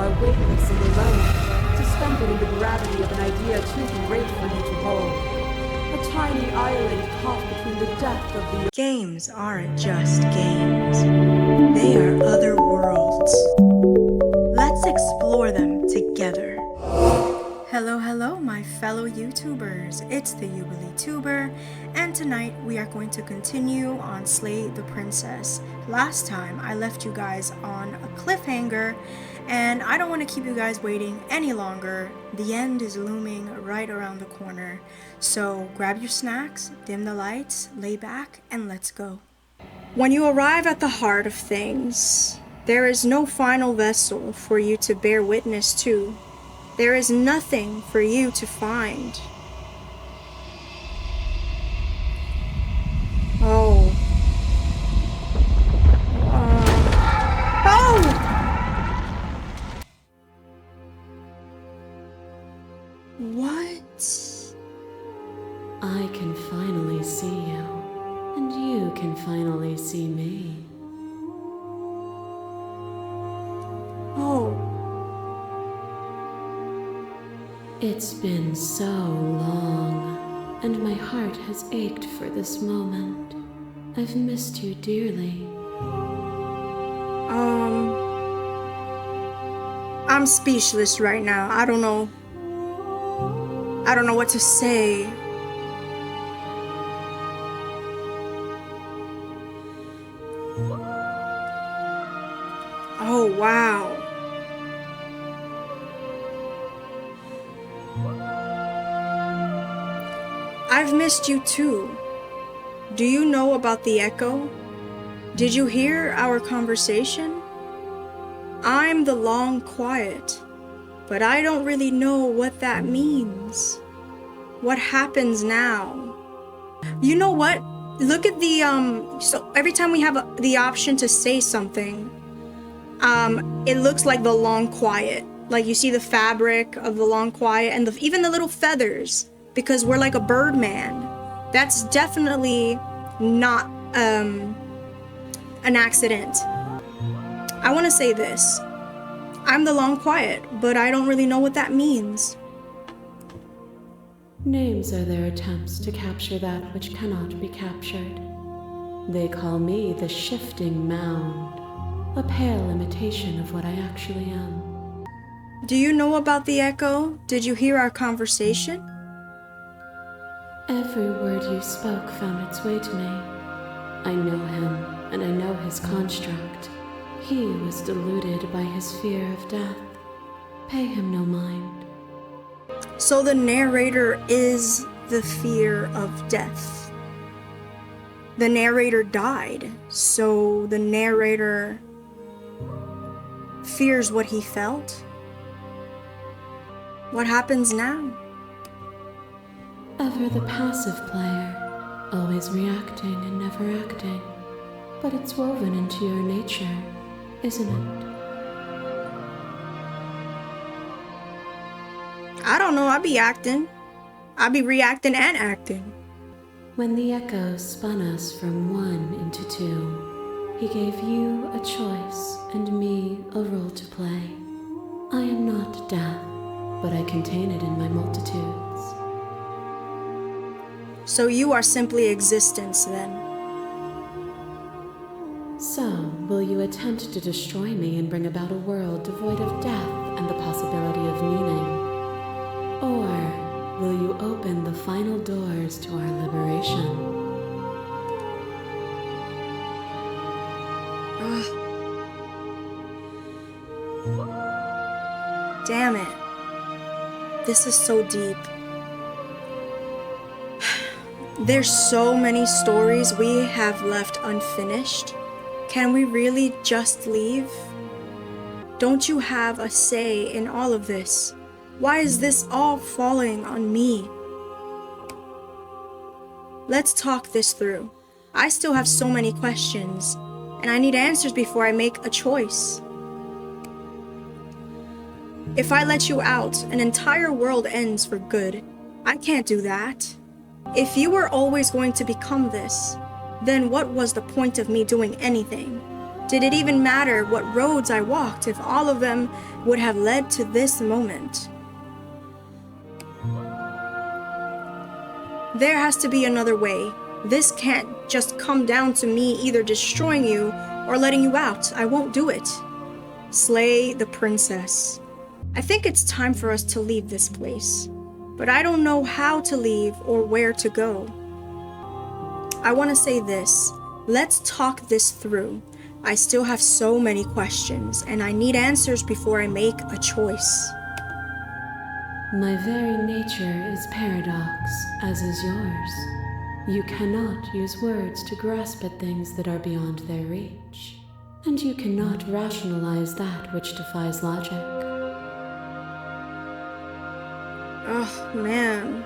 are weightless and alone, suspended in the gravity of an idea too great for you to hold. A tiny island caught between the depth of the... Games aren't just games. They are other worlds. Let's explore them together. Hello, my fellow YouTubers. It's the Jubilee Tuber, and tonight we are going to continue on Slay the Princess. Last time I left you guys on a cliffhanger, and I don't want to keep you guys waiting any longer. The end is looming right around the corner. So grab your snacks, dim the lights, lay back, and let's go. When you arrive at the heart of things, there is no final vessel for you to bear witness to. There is nothing for you to find. Oh. Oh! What? I can finally see you, and you can finally see me. Oh. It's been so long, and my heart has ached for this moment. I've missed you dearly. I'm speechless right now. I don't know what to say. Oh, wow. I've missed you too. Do you know about the echo? Did you hear our conversation? I'm the long quiet, but I don't really know what that means. What happens now? You know what? Look at the, so every time we have the option to say something, it looks like the long quiet. Like you see the fabric of the long quiet and even the little feathers. Because we're like a birdman. That's definitely not an accident. I want to say this. I'm the long quiet, but I don't really know what that means. Names are their attempts to capture that which cannot be captured. They call me the shifting mound, a pale imitation of what I actually am. Do you know about the echo? Did you hear our conversation? Every word you spoke found its way to me. I know him, and I know his construct. He was deluded by his fear of death. Pay him no mind. So the narrator is the fear of death. The narrator died, so the narrator fears what he felt. What happens now? Ever the passive player, always reacting and never acting. But it's woven into your nature, isn't it? I don't know, I be acting. I be reacting and acting. When the echo spun us from one into two, he gave you a choice and me a role to play. I am not death, but I contain it in my multitudes. So you are simply existence, then. So, will you attempt to destroy me and bring about a world devoid of death and the possibility of meaning? Or will you open the final doors to our liberation? Damn it. This is so deep. There's so many stories we have left unfinished. Can we really just leave? Don't you have a say in all of this? Why is this all falling on me? Let's talk this through. I still have so many questions, and I need answers before I make a choice. If I let you out, an entire world ends for good. I can't do that. If you were always going to become this, then what was the point of me doing anything? Did it even matter what roads I walked if all of them would have led to this moment? There has to be another way. This can't just come down to me either destroying you or letting you out. I won't do it. Slay the princess. I think it's time for us to leave this place, but I don't know how to leave or where to go. I want to say this. Let's talk this through. I still have so many questions, and I need answers before I make a choice. My very nature is paradox, as is yours. You cannot use words to grasp at things that are beyond their reach, and you cannot rationalize that which defies logic. Oh, man.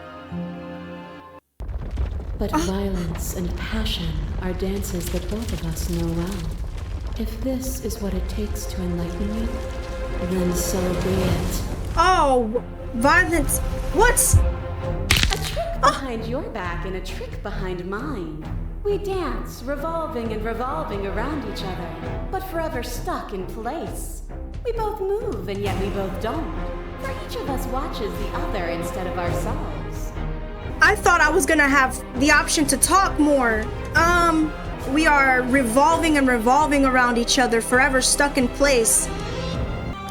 But violence and passion are dances that both of us know well. If this is what it takes to enlighten you, then so be it. Oh, violence. What's... A trick behind your back and a trick behind mine. We dance, revolving and revolving around each other, but forever stuck in place. We both move and yet we both don't, for each of us watches the other instead of ourselves. I thought I was gonna have the option to talk more. We are revolving and revolving around each other, forever stuck in place.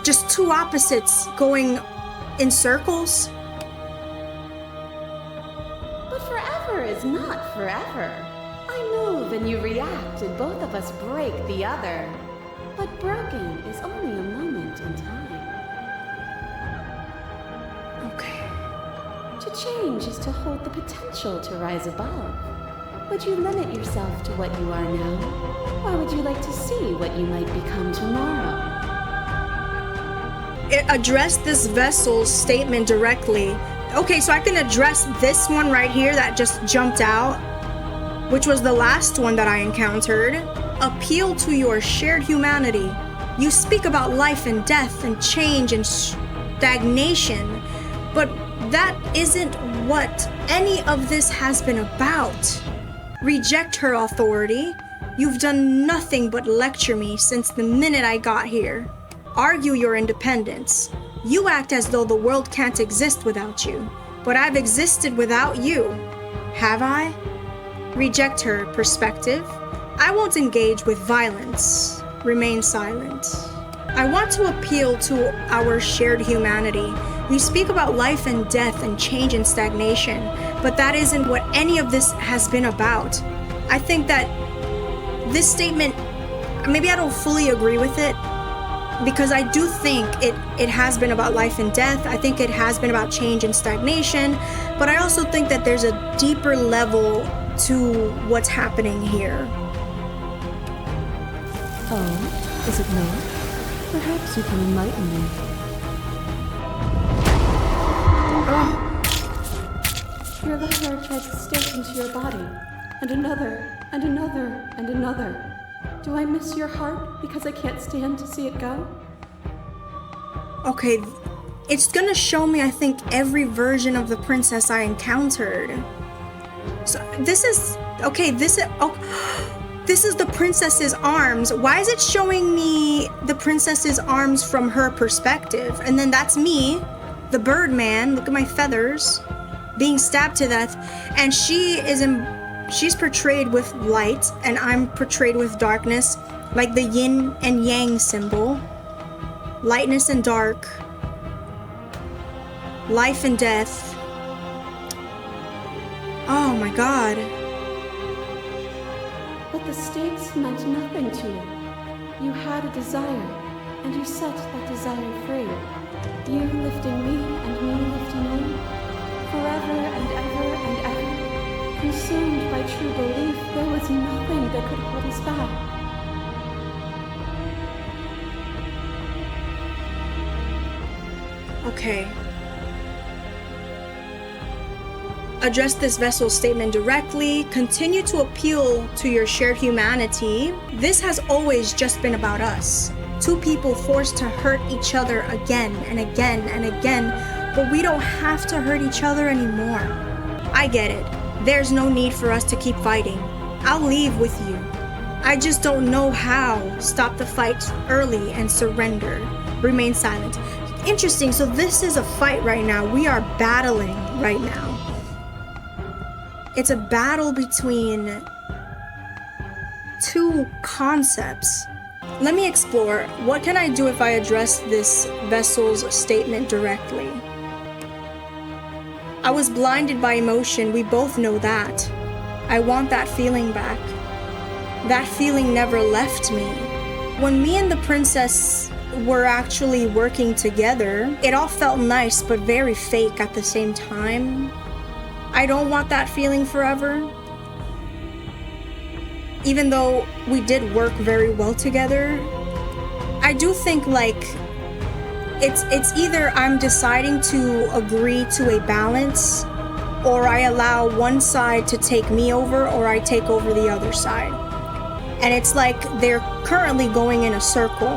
Just two opposites going in circles. But forever is not forever. I move and you react and both of us break the other. But broken is only a moment in time. Okay. To change is to hold the potential to rise above. Would you limit yourself to what you are now? Or would you like to see what you might become tomorrow? Address this vessel's statement directly. Okay, so I can address this one right here that just jumped out, which was the last one that I encountered. Appeal to your shared humanity. You speak about life and death and change and stagnation, but that isn't what any of this has been about. Reject her authority. You've done nothing but lecture me since the minute I got here. Argue your independence. You act as though the world can't exist without you, but I've existed without you. Have I? Reject her perspective. I won't engage with violence. Remain silent. I want to appeal to our shared humanity. You speak about life and death and change and stagnation, but that isn't what any of this has been about. I think that this statement, maybe I don't fully agree with it, because I do think it has been about life and death. I think it has been about change and stagnation, but I also think that there's a deeper level to what's happening here. Oh, is it not? Perhaps you can enlighten me. Your lover tried to stake into your body, and another, and another, and another. Do I miss your heart because I can't stand to see it go? Okay, it's gonna show me, I think, every version of the princess I encountered. So this is the princess's arms. Why is it showing me the princess's arms from her perspective? And then that's me, the Birdman. Look at my feathers, being stabbed to death, and she's portrayed with light, and I'm portrayed with darkness, like the yin and yang symbol. Lightness and dark, life and death. Oh my god. But the stakes meant nothing to you. You had a desire, and you set that desire free. You lifting me and me lifting you, forever and ever and ever. Consumed by true belief, there was nothing that could hold us back. Okay. Address this vessel's statement directly. Continue to appeal to your shared humanity. This has always just been about us. Two people forced to hurt each other again and again and again, but we don't have to hurt each other anymore. I get it. There's no need for us to keep fighting. I'll leave with you. I just don't know how. Stop the fight early and surrender. Remain silent. Interesting, so this is a fight right now. We are battling right now. It's a battle between two concepts. Let me explore. What can I do if I address this vessel's statement directly? I was blinded by emotion. We both know that. I want that feeling back. That feeling never left me. When me and the princess were actually working together, it all felt nice but very fake at the same time. I don't want that feeling forever. Even though we did work very well together, I do think like it's either I'm deciding to agree to a balance, or I allow one side to take me over, or I take over the other side. And it's like they're currently going in a circle,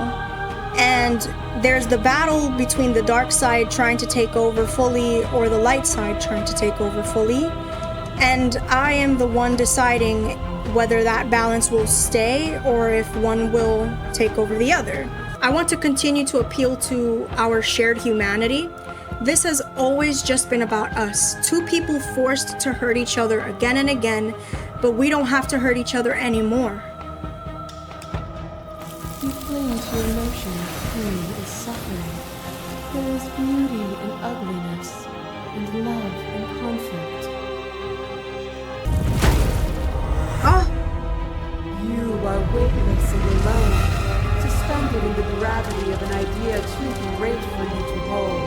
and there's the battle between the dark side trying to take over fully or the light side trying to take over fully, and I am the one deciding whether that balance will stay or if one will take over the other. I want to continue to appeal to our shared humanity. This has always just been about us, two people forced to hurt each other again and again, but we don't have to hurt each other anymore. You cling to emotions, pain and suffering. There is beauty in ugliness, and love in conflict. Oh! You are weightless and alone, suspended in the gravity of an idea too great for you to hold.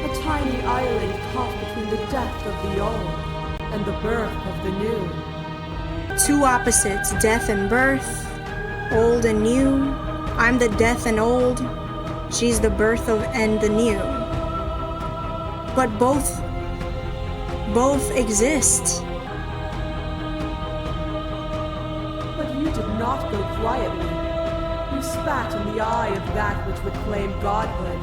A tiny island caught between the death of the old and the birth of the new. Two opposites, death and birth, old and new. I'm the death and old, she's the birth of and the new. But both exist. But you did not go quietly. You spat in the eye of that which would claim godhood,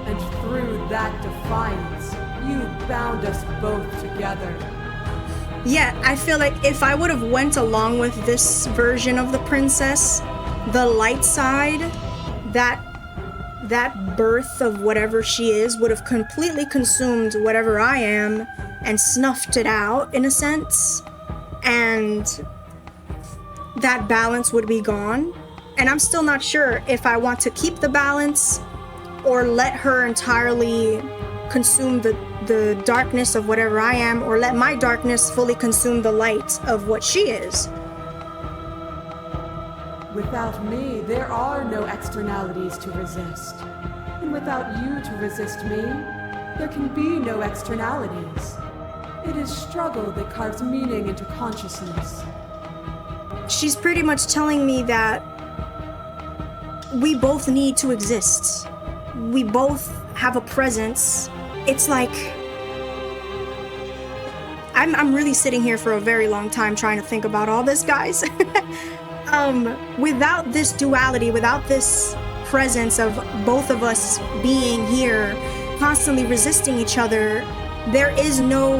and through that defiance, you bound us both together. Yeah, I feel like if I would have went along with this version of the princess, the light side, that birth of whatever she is would have completely consumed whatever I am and snuffed it out in a sense, and that balance would be gone. And I'm still not sure if I want to keep the balance or let her entirely consume the darkness of whatever I am, or let my darkness fully consume the light of what she is. Without me, there are no externalities to resist. And without you to resist me, there can be no externalities. It is struggle that carves meaning into consciousness. She's pretty much telling me that we both need to exist. We both have a presence. It's like I'm really sitting here for a very long time trying to think about all this, guys. Without this duality, without this presence of both of us being here, constantly resisting each other, there is no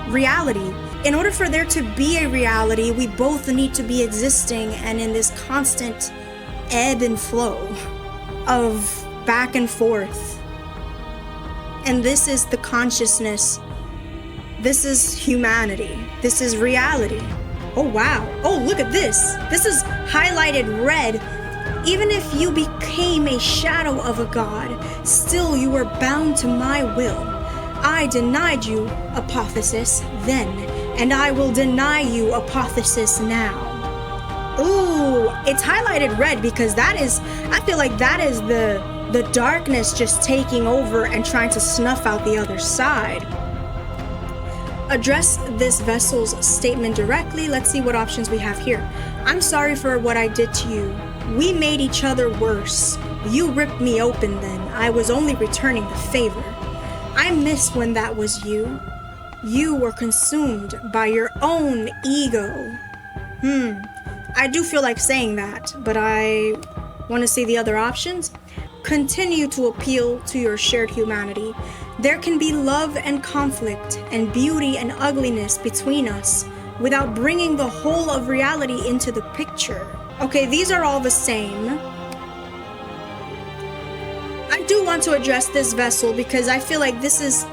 reality. In order for there to be a reality, we both need to be existing and in this constant ebb and flow of back and forth. And this is the consciousness. This is humanity. This is reality. Oh wow. Oh, look at this. This is highlighted red. Even if you became a shadow of a god, still you were bound to my will. I denied you, apotheosis, then, and I will deny you, apotheosis, now. Ooh, it's highlighted red because I feel like that is the darkness just taking over and trying to snuff out the other side. Address this vessel's statement directly. Let's see what options we have here. I'm sorry for what I did to you. We made each other worse. You ripped me open then. I was only returning the favor. I miss when that was you. You were consumed by your own ego. I do feel like saying that, but I want to see the other options. Continue to appeal to your shared humanity. There can be love and conflict and beauty and ugliness between us without bringing the whole of reality into the picture. Okay, these are all the same. I do want to address this vessel because I feel like this is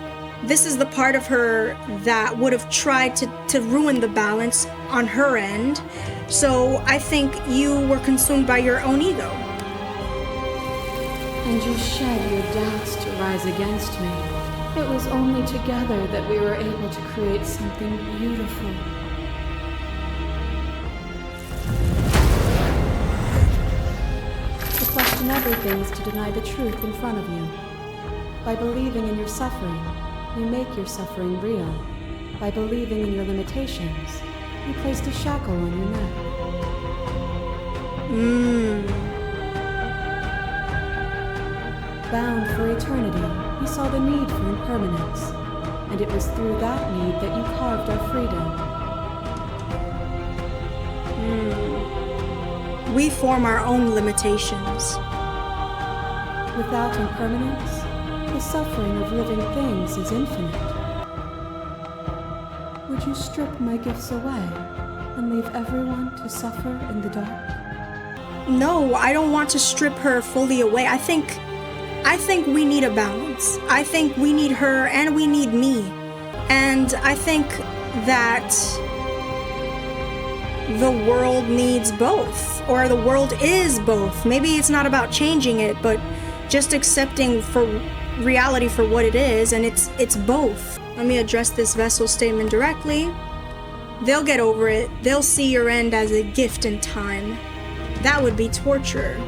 the part of her that would have tried to ruin the balance on her end. So I think you were consumed by your own ego. And you shed your doubts to rise against me. It was only together that we were able to create something beautiful. To question everything is to deny the truth in front of you. By believing in your suffering, you make your suffering real. By believing in your limitations, you placed a shackle on your neck. Bound for eternity, you saw the need for impermanence, and it was through that need that you carved our freedom. We form our own limitations. Without impermanence, the suffering of living things is infinite. Would you strip my gifts away and leave everyone to suffer in the dark? No, I don't want to strip her fully away. I think we need a balance. I think we need her and we need me. And I think that the world needs both, or the world is both. Maybe it's not about changing it, but just accepting for reality for what it is, and it's both. Let me address this vessel statement directly. They'll get over it. They'll see your end as a gift in time. That would be torture.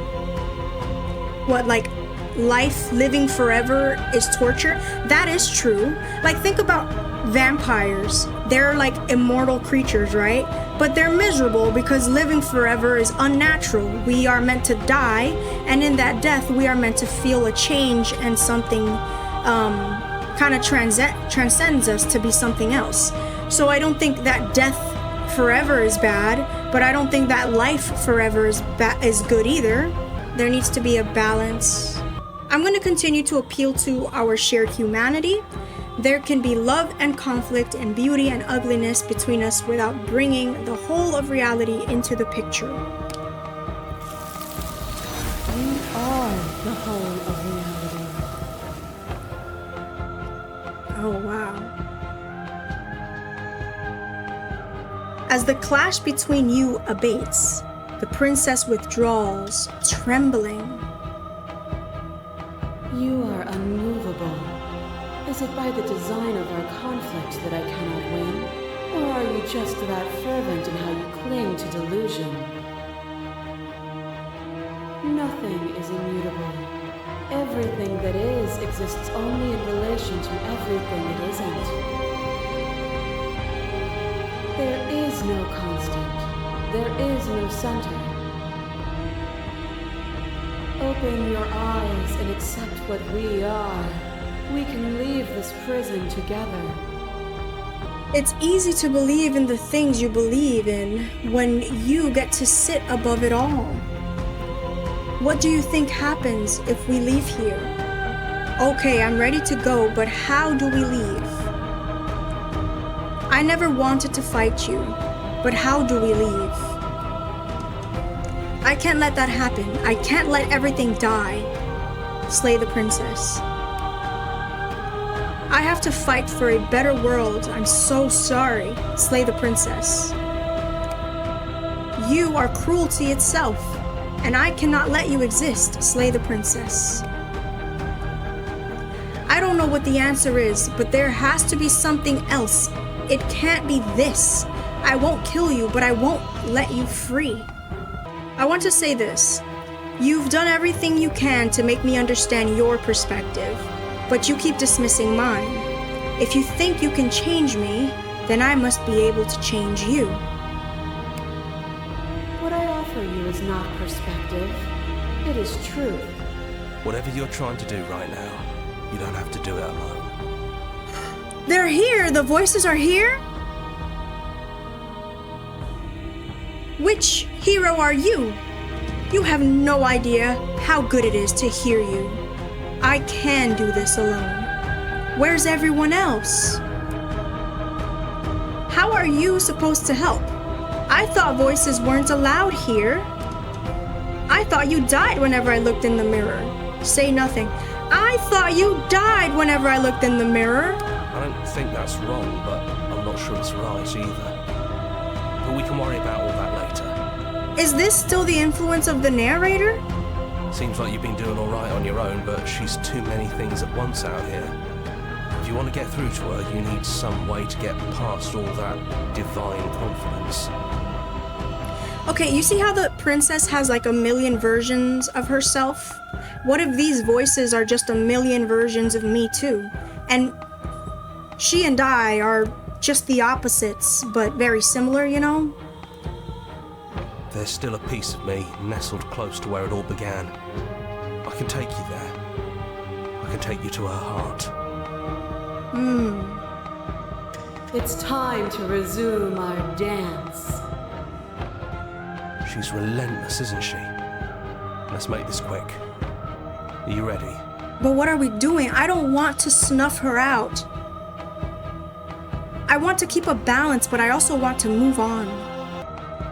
What, like life living forever is torture? That is true. Like, think about vampires. They're like immortal creatures, right? But they're miserable because living forever is unnatural. We are meant to die, and in that death we are meant to feel a change, and something kind of transcends us to be something else. So I don't think that death forever is bad, but I don't think that life forever is good either. There needs to be a balance. I'm going to continue to appeal to our shared humanity. There can be love and conflict and beauty and ugliness between us without bringing the whole of reality into the picture. You are the whole of reality. Oh, wow. As the clash between you abates, the princess withdraws, trembling. You are unmovable. Is it by the design of our conflict that I cannot win? Or are you just that fervent in how you cling to delusion? Nothing is immutable. Everything that is exists only in relation to everything it isn't. There is no constant. There is no center. Open your eyes and accept what we are. We can leave this prison together. It's easy to believe in the things you believe in when you get to sit above it all. What do you think happens if we leave here? Okay, I'm ready to go, but how do we leave? I never wanted to fight you, but how do we leave? I can't let that happen. I can't let everything die. Slay the princess. I have to fight for a better world. I'm so sorry. Slay the princess. You are cruelty itself, and I cannot let you exist. Slay the princess. I don't know what the answer is, but there has to be something else. It can't be this. I won't kill you, but I won't let you free. I want to say this. You've done everything you can to make me understand your perspective, but you keep dismissing mine. If you think you can change me, then I must be able to change you. What I offer you is not perspective. It is truth. Whatever you're trying to do right now, you don't have to do it alone. They're here! The voices are here? Which hero are you? You have no idea how good it is to hear you. I can do this alone. Where's everyone else? How are you supposed to help? I thought voices weren't allowed here. I thought you died whenever I looked in the mirror. Say nothing. I thought you died whenever I looked in the mirror. I don't think that's wrong, but I'm not sure it's right either. But we can worry about all that later. Is this still the influence of the narrator? Seems like you've been doing all right on your own, but she's too many things at once out here. If you want to get through to her, you need some way to get past all that divine confidence. Okay, you see how the princess has like a million versions of herself? What if these voices are just a million versions of me too? And she and I are just the opposites, but very similar, you know? There's still a piece of me nestled close to where it all began. I can take you there. I can take you to her heart. It's time to resume our dance. She's relentless, isn't she? Let's make this quick. Are you ready? But what are we doing? I don't want to snuff her out. I want to keep a balance, but I also want to move on.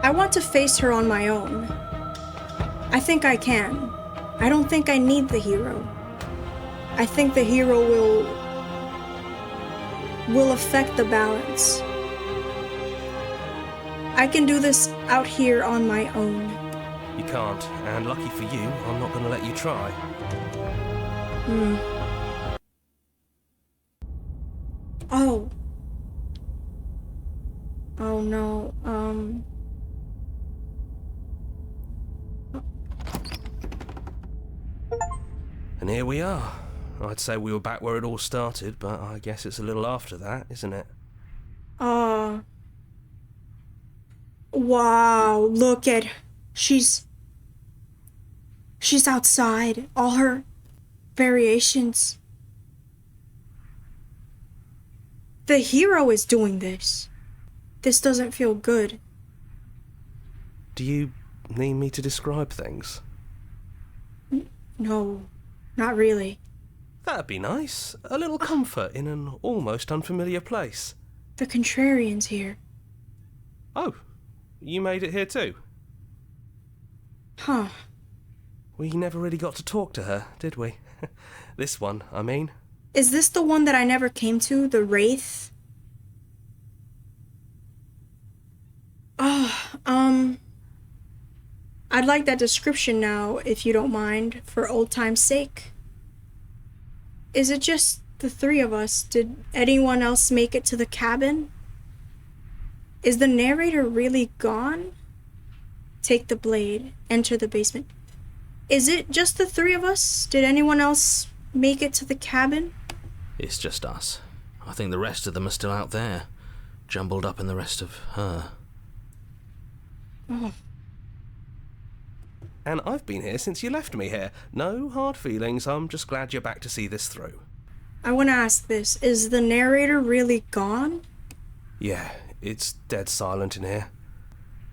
I want to face her on my own. I think I can. I don't think I need the hero. I think the hero will affect the balance. I can do this out here on my own. You can't, and lucky for you, I'm not going to let you try. Oh. Oh no, And here we are. I'd say we were back where it all started, but I guess it's a little after that, isn't it? Wow, look at her. She's outside. All her variations. The hero is doing this. This doesn't feel good. Do you need me to describe things? No, not really. That'd be nice. A little comfort in an almost unfamiliar place. The contrarian's here. Oh, you made it here too? Huh. We never really got to talk to her, did we? This one, I mean. Is this the one that I never came to? The Wraith? I'd like that description now, if you don't mind, for old time's sake. Is it just the three of us? Did anyone else make it to the cabin? Is the narrator really gone? Take the blade, enter the basement. Is it just the three of us? Did anyone else make it to the cabin? It's just us. I think the rest of them are still out there, jumbled up in the rest of her. Oh. And I've been here since you left me here. No hard feelings, I'm just glad you're back to see this through. I want to ask this. Is the narrator really gone? Yeah, it's dead silent in here.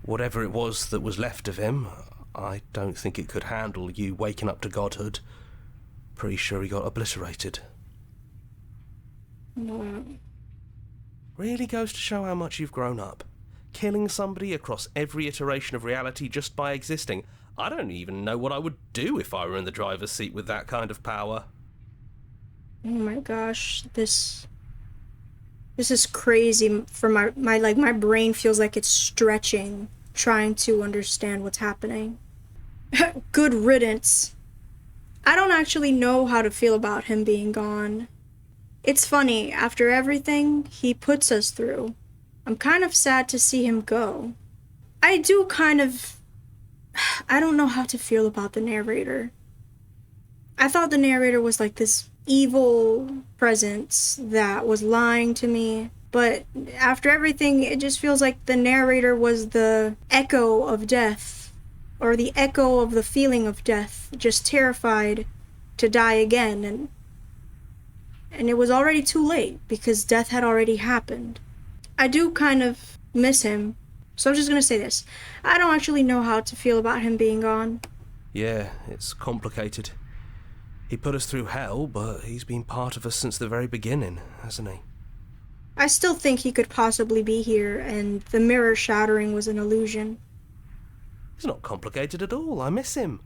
Whatever it was that was left of him, I don't think it could handle you waking up to godhood. Pretty sure he got obliterated. No. Really goes to show how much you've grown up. Killing somebody across every iteration of reality just by existing. I don't even know what I would do if I were in the driver's seat with that kind of power. Oh my gosh, this is crazy. For my brain feels like it's stretching, trying to understand what's happening. Good riddance. I don't actually know how to feel about him being gone. It's funny, after everything he puts us through, I'm kind of sad to see him go. I don't know how to feel about the narrator. I thought the narrator was like this evil presence that was lying to me, but after everything, it just feels like the narrator was the echo of death, or the echo of the feeling of death, just terrified to die again, and it was already too late because death had already happened. I do kind of miss him, so I'm just gonna say this. I don't actually know how to feel about him being gone. Yeah, it's complicated. He put us through hell, but he's been part of us since the very beginning, hasn't he? I still think he could possibly be here, and the mirror shattering was an illusion. It's not complicated at all. I miss him.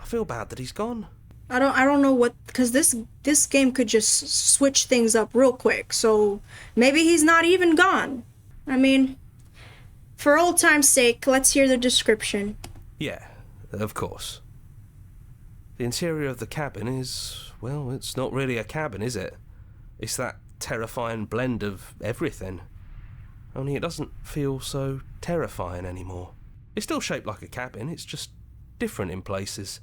I feel bad that he's gone. I don't know what, because this game could just switch things up real quick. So maybe he's not even gone. I mean, for old time's sake, let's hear the description. Yeah, of course. The interior of the cabin is, well, it's not really a cabin, is it? It's that terrifying blend of everything. Only it doesn't feel so terrifying anymore. It's still shaped like a cabin, it's just different in places.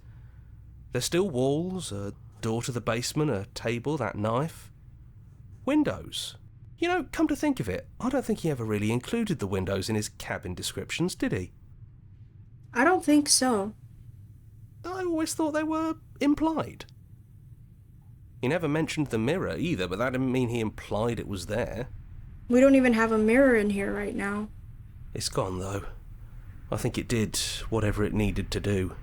There's still walls, a door to the basement, a table, that knife. Windows. You know, come to think of it, I don't think he ever really included the windows in his cabin descriptions, did he? I don't think so. I always thought they were implied. He never mentioned the mirror either, but that didn't mean he implied it was there. We don't even have a mirror in here right now. It's gone, though. I think it did whatever it needed to do.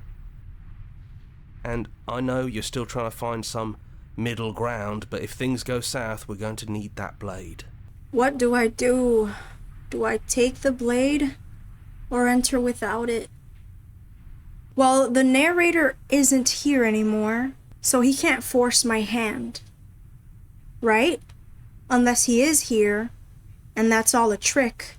And I know you're still trying to find some middle ground, but if things go south, we're going to need that blade. What do I do? Do I take the blade or enter without it? Well, the narrator isn't here anymore, so he can't force my hand. Right? Unless he is here, and that's all a trick.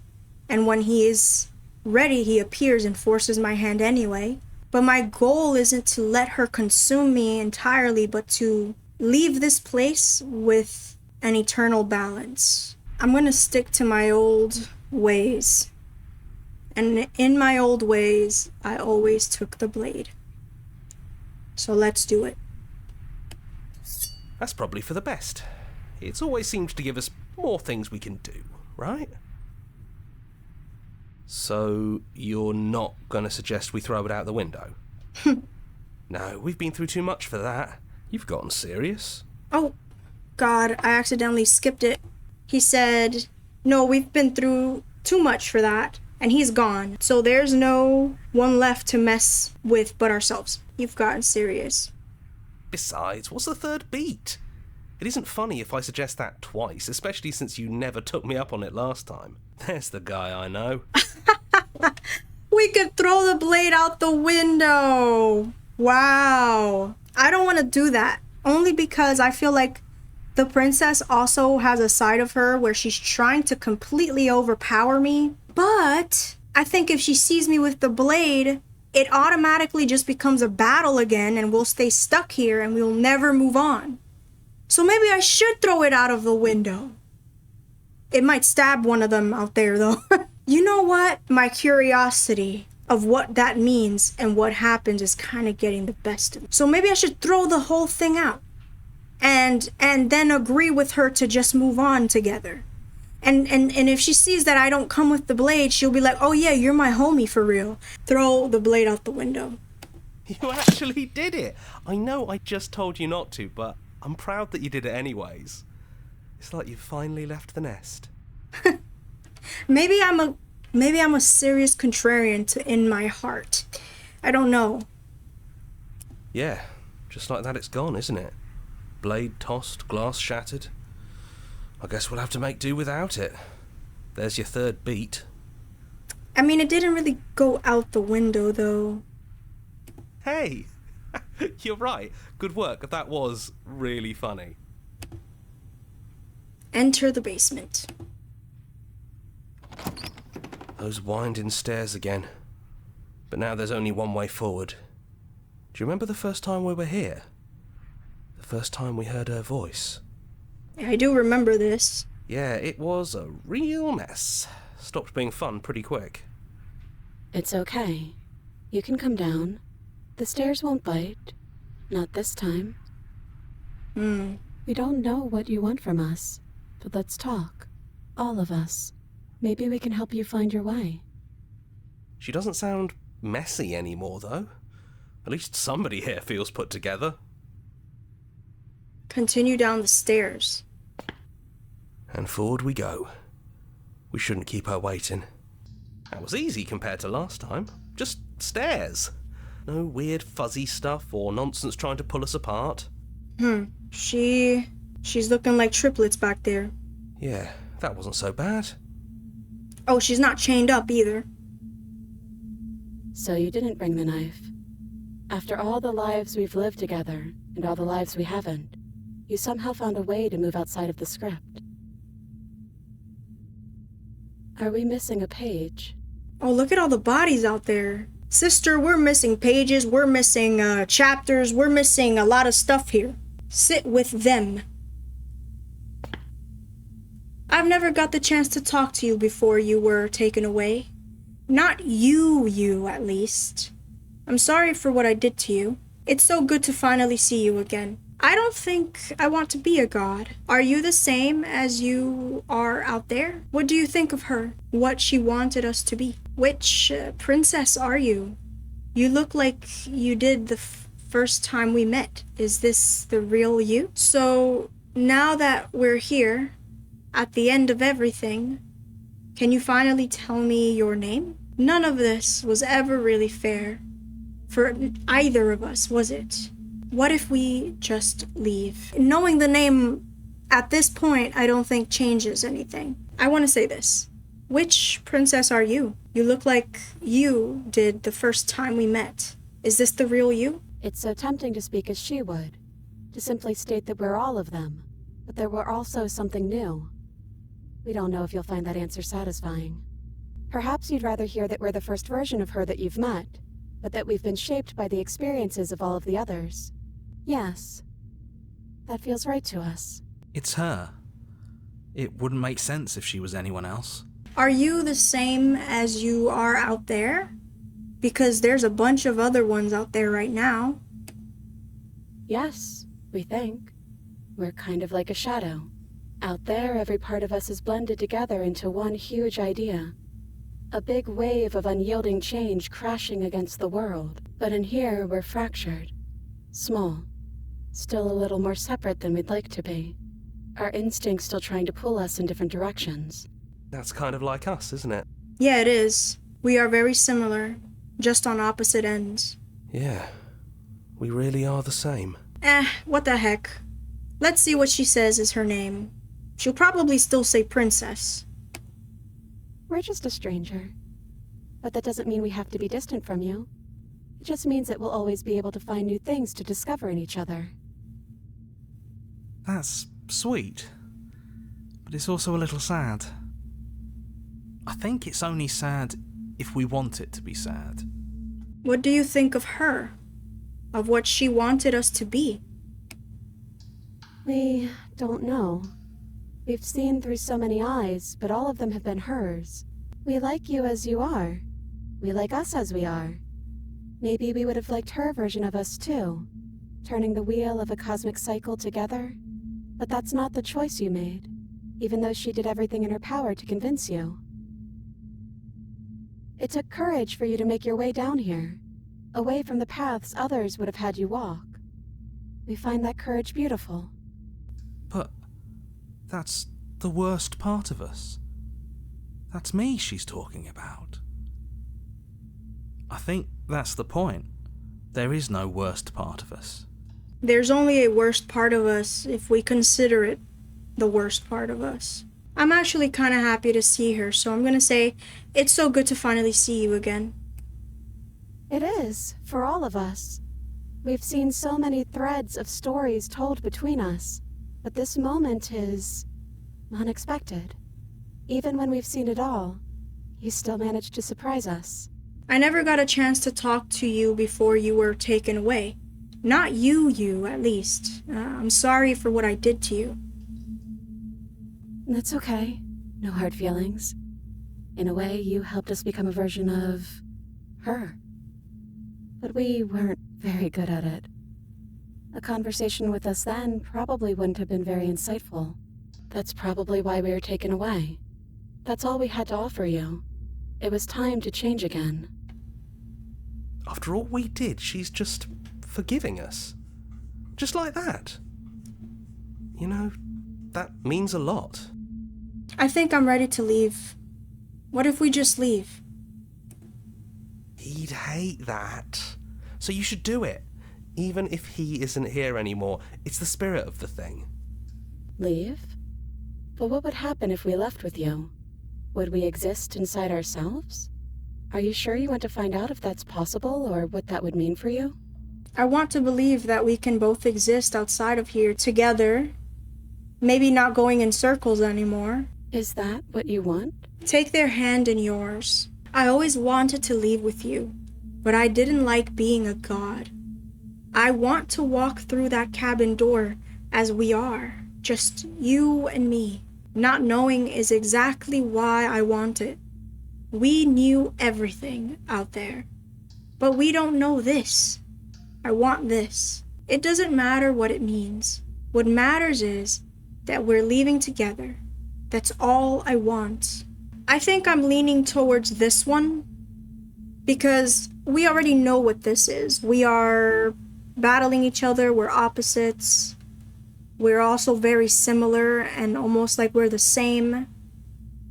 And when he is ready, he appears and forces my hand anyway. But my goal isn't to let her consume me entirely, but to leave this place with an eternal balance. I'm gonna stick to my old ways. And in my old ways, I always took the blade. So let's do it. That's probably for the best. It's always seems to give us more things we can do, right? So, you're not going to suggest we throw it out the window? No, we've been through too much for that. You've gotten serious. Oh, God, I accidentally skipped it. He said, no, we've been through too much for that, and he's gone. So there's no one left to mess with but ourselves. You've gotten serious. Besides, what's the third beat? It isn't funny if I suggest that twice, especially since you never took me up on it last time. There's the guy I know. We could throw the blade out the window. Wow. I don't want to do that. Only because I feel like the princess also has a side of her where she's trying to completely overpower me. But I think if she sees me with the blade, it automatically just becomes a battle again and we'll stay stuck here and we'll never move on. So maybe I should throw it out of the window. It might stab one of them out there though. You know what? My curiosity of what that means and what happens is kind of getting the best of me. So maybe I should throw the whole thing out and then agree with her to just move on together. And if she sees that I don't come with the blade, she'll be like, oh yeah, you're my homie for real. Throw the blade out the window. You actually did it. I know I just told you not to, but I'm proud that you did it anyways. It's like you finally left the nest. Maybe I'm a serious contrarian in my heart. I don't know. Yeah, just like that it's gone, isn't it? Blade tossed, glass shattered. I guess we'll have to make do without it. There's your third beat. I mean, it didn't really go out the window, though. Hey! You're right. Good work. That was really funny. Enter the basement. Those winding stairs again. But now there's only one way forward. Do you remember the first time we were here? The first time we heard her voice? I do remember this. Yeah, it was a real mess. Stopped being fun pretty quick. It's okay. You can come down. The stairs won't bite. Not this time. We don't know what you want from us, but let's talk. All of us. Maybe we can help you find your way. She doesn't sound messy anymore, though. At least somebody here feels put together. Continue down the stairs. And forward we go. We shouldn't keep her waiting. That was easy compared to last time. Just stairs. No weird fuzzy stuff or nonsense trying to pull us apart. She's looking like triplets back there. Yeah, that wasn't so bad. Oh, she's not chained up either. So you didn't bring the knife. After all the lives we've lived together, and all the lives we haven't, you somehow found a way to move outside of the script. Are we missing a page? Oh, look at all the bodies out there. Sister, we're missing pages, we're missing chapters, we're missing a lot of stuff here. Sit with them. I've never got the chance to talk to you before you were taken away. Not you at least. I'm sorry for what I did to you. It's so good to finally see you again. I don't think I want to be a god. Are you the same as you are out there? What do you think of her? What she wanted us to be? Which princess are you? You look like you did the first time we met. Is this the real you? So, now that we're here, at the end of everything, can you finally tell me your name? None of this was ever really fair for either of us, was it? What if we just leave? Knowing the name at this point, I don't think changes anything. I want to say this. Which princess are you? You look like you did the first time we met. Is this the real you? It's so tempting to speak as she would, to simply state that we're all of them, but there were also something new. We don't know if you'll find that answer satisfying. Perhaps you'd rather hear that we're the first version of her that you've met, but that we've been shaped by the experiences of all of the others. Yes. That feels right to us. It's her. It wouldn't make sense if she was anyone else. Are you the same as you are out there? Because there's a bunch of other ones out there right now. Yes, we think. We're kind of like a shadow. Out there, every part of us is blended together into one huge idea. A big wave of unyielding change crashing against the world. But in here, we're fractured. Small. Still a little more separate than we'd like to be. Our instincts still trying to pull us in different directions. That's kind of like us, isn't it? Yeah, it is. We are very similar, just on opposite ends. Yeah, we really are the same. What the heck. Let's see what she says is her name. She'll probably still say princess. We're just a stranger. But that doesn't mean we have to be distant from you. It just means that we'll always be able to find new things to discover in each other. That's sweet. But it's also a little sad. I think it's only sad if we want it to be sad. What do you think of her? Of what she wanted us to be? We don't know. We've seen through so many eyes, but all of them have been hers. We like you as you are. We like us as we are. Maybe we would have liked her version of us too, turning the wheel of a cosmic cycle together. But that's not the choice you made, even though she did everything in her power to convince you. It took courage for you to make your way down here, away from the paths others would have had you walk. We find that courage beautiful. But that's the worst part of us. That's me she's talking about. I think that's the point. There is no worst part of us. There's only a worst part of us if we consider it the worst part of us. I'm actually kind of happy to see her, so I'm gonna say it's so good to finally see you again. It is, for all of us. We've seen so many threads of stories told between us, but this moment is unexpected. Even when we've seen it all, you still managed to surprise us. I never got a chance to talk to you before you were taken away. Not you, at least. I'm sorry for what I did to you. That's okay. No hard feelings. In a way, you helped us become a version of her. But we weren't very good at it. A conversation with us then probably wouldn't have been very insightful. That's probably why we were taken away. That's all we had to offer you. It was time to change again. After all we did, she's just forgiving us. Just like that. You know, that means a lot. I think I'm ready to leave. What if we just leave? He'd hate that. So you should do it. Even if he isn't here anymore, it's the spirit of the thing. Leave? But what would happen if we left with you? Would we exist inside ourselves? Are you sure you want to find out if that's possible or what that would mean for you? I want to believe that we can both exist outside of here together, maybe not going in circles anymore. Is that what you want? Take their hand in yours. I always wanted to leave with you, but I didn't like being a god. I want to walk through that cabin door as we are, just you and me. Not knowing is exactly why I want it. We knew everything out there, but we don't know this. I want this. It doesn't matter what it means. What matters is that we're leaving together. That's all I want. I think I'm leaning towards this one because we already know what this is. We are battling each other. We're opposites. We're also very similar and almost like we're the same.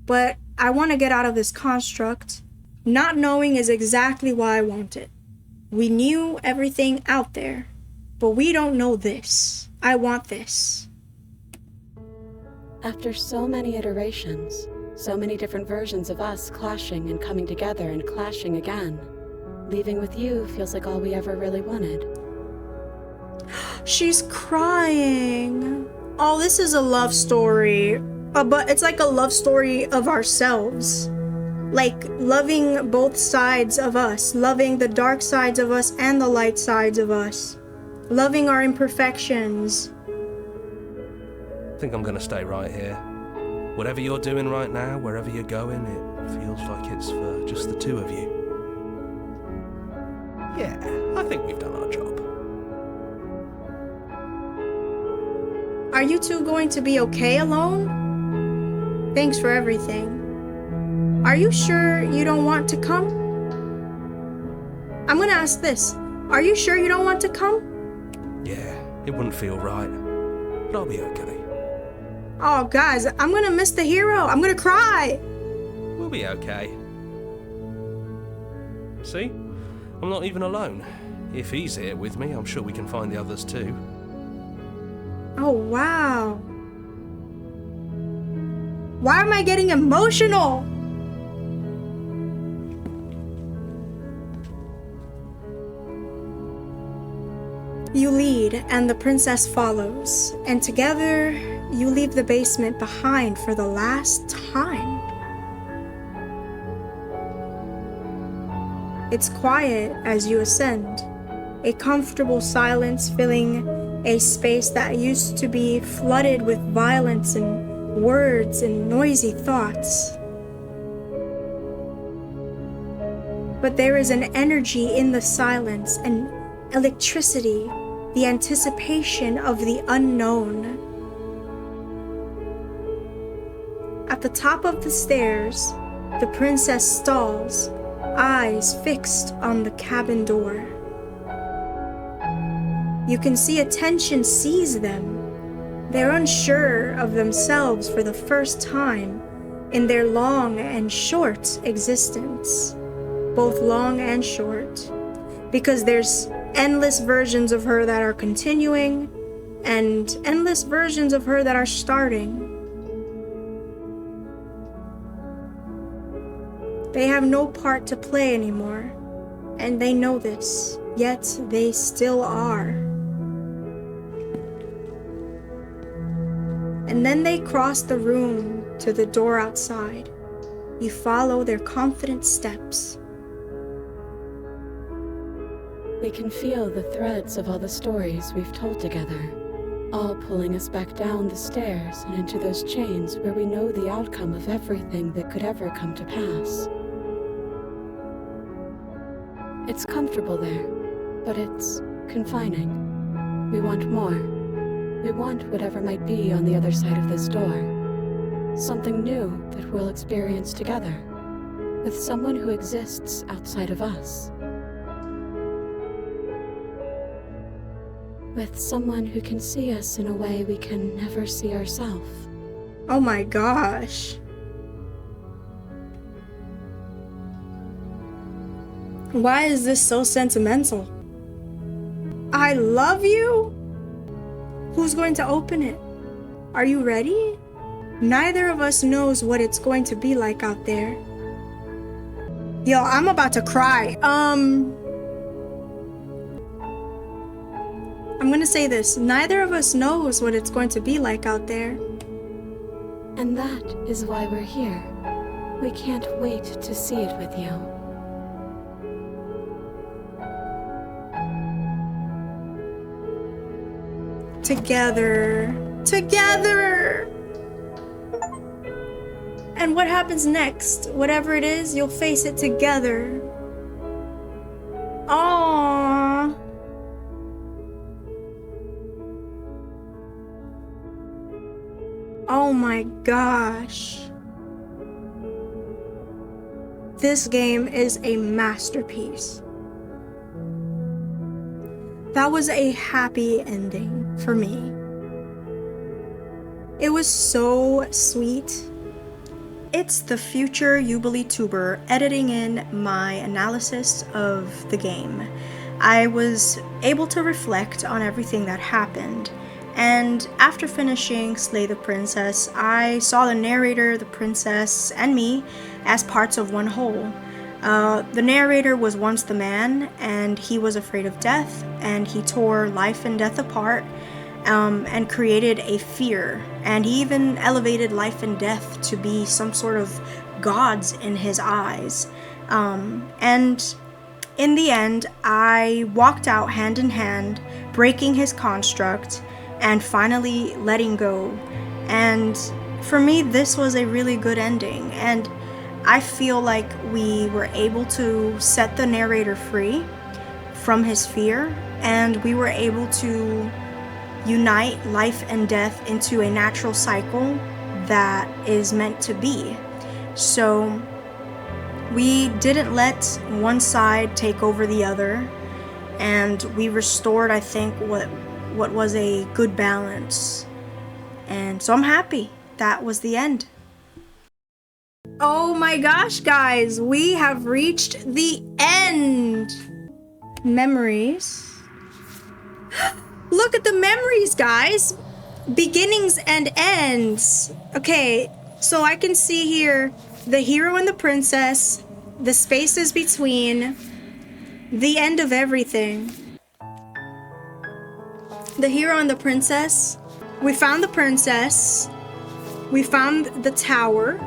But I want to get out of this construct. Not knowing is exactly why I want it. We knew everything out there, but we don't know this. I want this. After so many iterations, so many different versions of us clashing and coming together and clashing again, leaving with you feels like all we ever really wanted. She's crying. Oh, this is a love story. But it's like a love story of ourselves. Like loving both sides of us. Loving the dark sides of us and the light sides of us. Loving our imperfections. I think I'm gonna stay right here. Whatever you're doing right now, wherever you're going, it feels like it's for just the two of you. Yeah, I think we've done our job. Are you two going to be okay alone? Thanks for everything. Are you sure you don't want to come? I'm gonna ask this. Are you sure you don't want to come? Yeah, it wouldn't feel right, but I'll be okay. Oh, guys, I'm gonna miss the hero. I'm gonna cry. We'll be okay. See? I'm not even alone. If he's here with me, I'm sure we can find the others too. Oh, wow. Why am I getting emotional? You lead, and the princess follows, and together you leave the basement behind for the last time. It's quiet as you ascend, a comfortable silence filling a space that used to be flooded with violence and words and noisy thoughts. But there is an energy in the silence, an electricity, the anticipation of the unknown. At the top of the stairs, the princess stalls, eyes fixed on the cabin door. You can see a tension seize them. They're unsure of themselves for the first time in their long and short existence. Both long and short. Because there's endless versions of her that are continuing and endless versions of her that are starting. They have no part to play anymore, and they know this, yet they still are. And then they cross the room to the door outside. You follow their confident steps. We can feel the threads of all the stories we've told together, all pulling us back down the stairs and into those chains where we know the outcome of everything that could ever come to pass. It's comfortable there, but it's confining. We want more. We want whatever might be on the other side of this door. Something new that we'll experience together, with someone who exists outside of us. With someone who can see us in a way we can never see ourselves. Oh my gosh. Why is this so sentimental? I love you? Who's going to open it? Are you ready? Neither of us knows what it's going to be like out there. Yo, I'm about to cry. I'm gonna say this, neither of us knows what it's going to be like out there. And that is why we're here. We can't wait to see it with you. Together. Together! And what happens next? Whatever it is, you'll face it together. Aww. Oh my gosh. This game is a masterpiece. That was a happy ending for me. It was so sweet. It's the future Jubilee tuber editing in my analysis of the game. I was able to reflect on everything that happened, and after finishing Slay the Princess, I saw the narrator, the princess, and me as parts of one whole. The narrator was once the man, and he was afraid of death, and he tore life and death apart, and created a fear, and he even elevated life and death to be some sort of gods in his eyes. And in the end, I walked out hand in hand, breaking his construct, and finally letting go. And for me, this was a really good ending, and I feel like we were able to set the narrator free from his fear, and we were able to unite life and death into a natural cycle that is meant to be. So we didn't let one side take over the other, and we restored, I think, what was a good balance. And so I'm happy that was the end. Oh my gosh, guys, we have reached the end. Memories. Look at the memories, guys. Beginnings and ends. Okay, so I can see here the hero and the princess, the spaces between, the end of everything. The hero and the princess. We found the princess. We found the tower.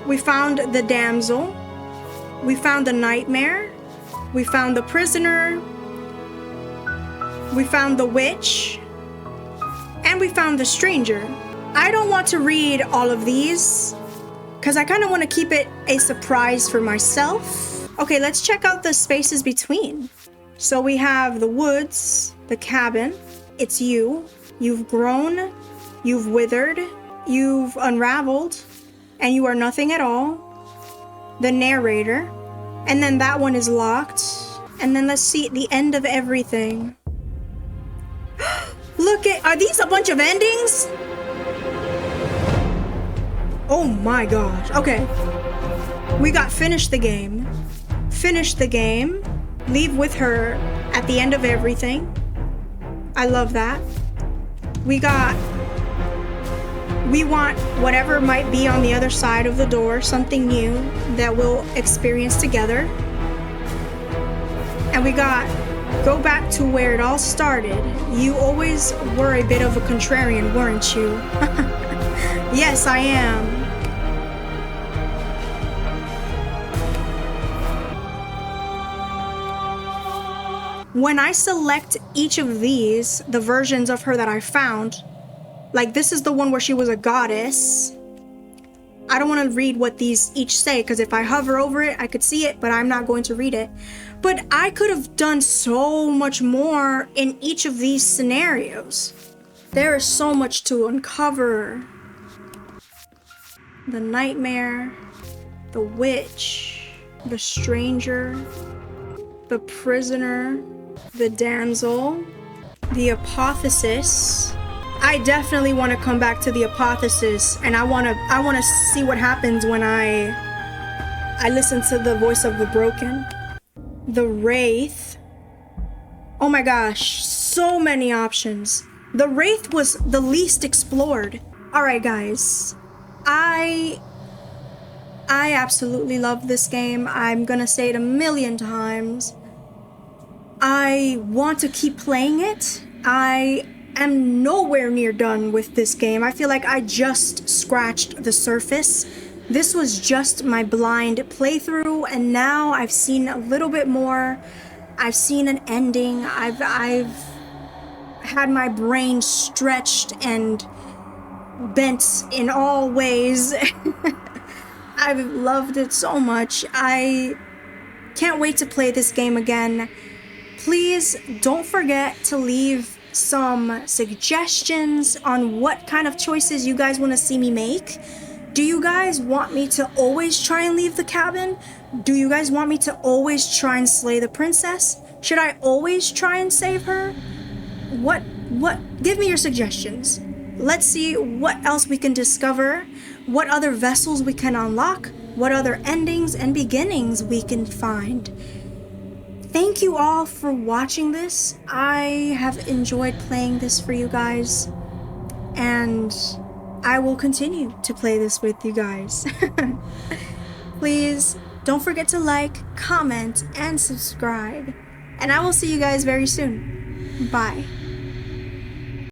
We found the damsel. We found the nightmare. We found the prisoner. We found the witch. And we found the stranger. I don't want to read all of these because I kind of want to keep it a surprise for myself. Okay, let's check out the spaces between. So we have the woods, the cabin. It's you. You've grown. You've withered. You've unraveled. And you are nothing at all. The narrator. And then that one is locked. And then let's see the end of everything. Look at, are these a bunch of endings? Oh my gosh. Okay. We got finish the game. Finish the game. Leave with her at the end of everything. I love that. We want whatever might be on the other side of the door, something new that we'll experience together. And we got go back to where it all started. You always were a bit of a contrarian, weren't you? Yes, I am. When I select each of these, the versions of her that I found, like this is the one where she was a goddess. I don't want to read what these each say because if I hover over it, I could see it, but I'm not going to read it. But I could have done so much more in each of these scenarios. There is so much to uncover. The nightmare, the witch, the stranger, the prisoner, the damsel, the apotheosis. I definitely want to come back to the apotheosis, and I want to see what happens when I listen to the voice of the broken. The wraith. Oh my gosh, so many options. The wraith was the least explored. All right, guys. I absolutely love this game. I'm gonna say it a million times. I want to keep playing it. I am nowhere near done with this game. I feel like I just scratched the surface. This was just my blind playthrough, and now I've seen a little bit more. I've seen an ending. I've had my brain stretched and bent in all ways. I've loved it so much. I can't wait to play this game again. Please don't forget to leave some suggestions on what kind of choices you guys want to see me make. Do you guys want me to always try and leave the cabin? Do you guys want me to always try and slay the princess? Should I always try and save her? What? Give me your suggestions. Let's see what else we can discover, what other vessels we can unlock, what other endings and beginnings we can find. Thank you all for watching this. I have enjoyed playing this for you guys, and I will continue to play this with you guys. Please don't forget to like, comment, and subscribe. And I will see you guys very soon. Bye.